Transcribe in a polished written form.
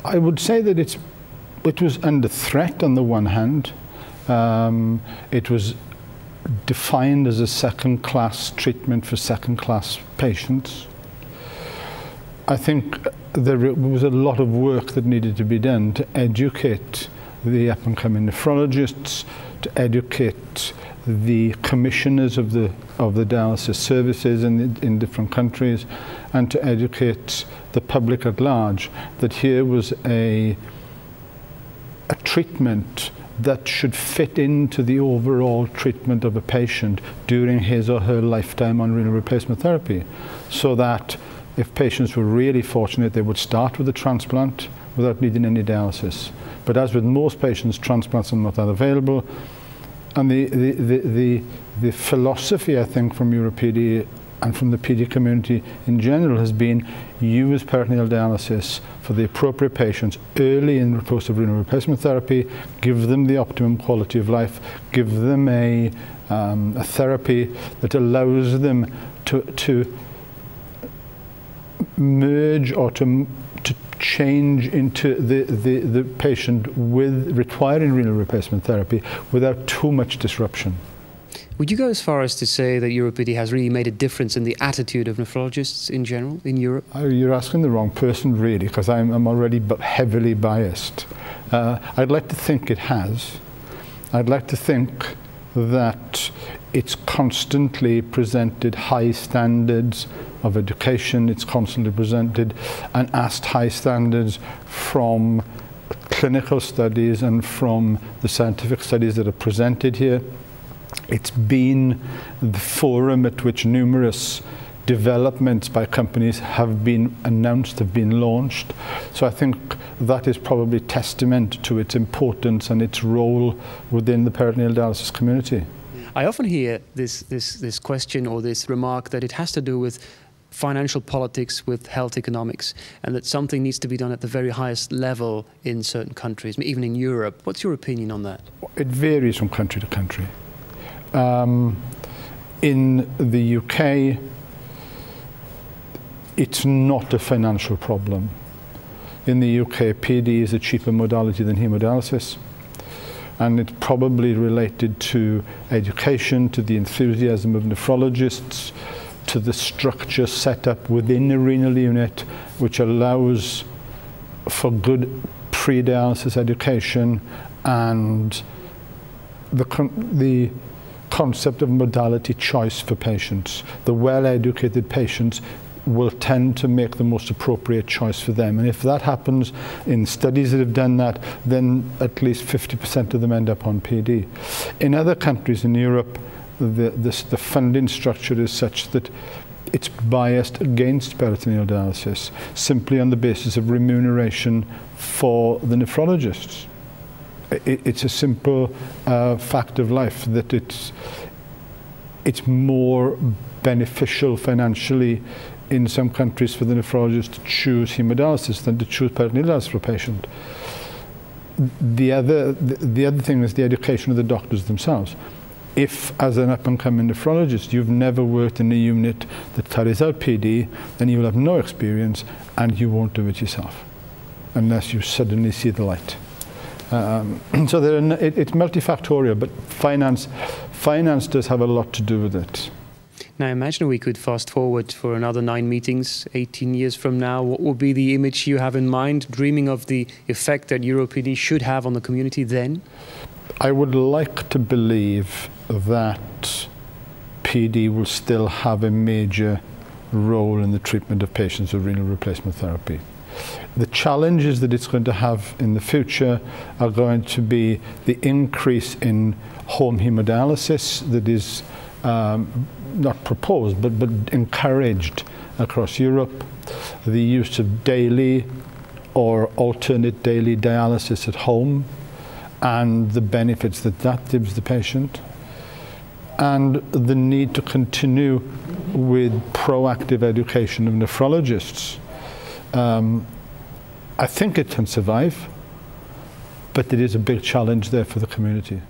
I would say that it was under threat on the one hand. It was defined as a second-class treatment for second-class patients. I think there was a lot of work that needed to be done to educate the up-and-coming nephrologists, to educate the commissioners of the dialysis services in different countries, and to educate the public at large that here was a treatment that should fit into the overall treatment of a patient during his or her lifetime on renal replacement therapy, so that if patients were really fortunate, they would start with a transplant without needing any dialysis. But as with most patients, transplants are not that available. And the philosophy, I think, from EuroPD and from the PD community in general has been use peritoneal dialysis for the appropriate patients early in the course of renal replacement therapy, give them the optimum quality of life, give them a therapy that allows them to merge or to change into the patient with requiring renal replacement therapy without too much disruption. Would you go as far as to say that EuroPD has really made a difference in the attitude of nephrologists in general in Europe? You're asking the wrong person, really, because I'm already heavily biased. I'd like to think it has. I'd like to think that it's constantly presented high standards of education, it's constantly presented and asked high standards from clinical studies and from the scientific studies that are presented here. It's been the forum at which numerous developments by companies have been announced, have been launched. So I think that is probably testament to its importance and its role within the peritoneal dialysis community. I often hear this question or this remark that it has to do with financial politics, with health economics, and that something needs to be done at the very highest level in certain countries, even in Europe. What's your opinion on that? It varies from country to country. In the UK, it's not a financial problem. In the UK, PD is a cheaper modality than hemodialysis, and it's probably related to education, to the enthusiasm of nephrologists, to the structure set up within the renal unit, which allows for good pre-dialysis education and the concept of modality choice for patients. The well-educated patients will tend to make the most appropriate choice for them. And if that happens in studies that have done that, then at least 50% of them end up on PD. In other countries in Europe, the funding structure is such that it's biased against peritoneal dialysis simply on the basis of remuneration for the nephrologists. It's a simple fact of life that it's more beneficial financially in some countries for the nephrologist to choose hemodialysis than to choose peritoneal dialysis for a patient. The other thing is the education of the doctors themselves. If, as an up-and-coming nephrologist, you've never worked in a unit that carries out PD, then you will have no experience and you won't do it yourself unless you suddenly see the light. So it's multifactorial, but finance does have a lot to do with it. Now imagine we could fast forward for another 9 meetings, 18 years from now. What will be the image you have in mind, dreaming of the effect that EuroPD should have on the community then? I would like to believe that PD will still have a major role in the treatment of patients with renal replacement therapy. The challenges that it's going to have in the future are going to be the increase in home hemodialysis that is not proposed but encouraged across Europe, the use of daily or alternate daily dialysis at home and the benefits that gives the patient, and the need to continue with proactive education of nephrologists. I think it can survive, but it is a big challenge there for the community.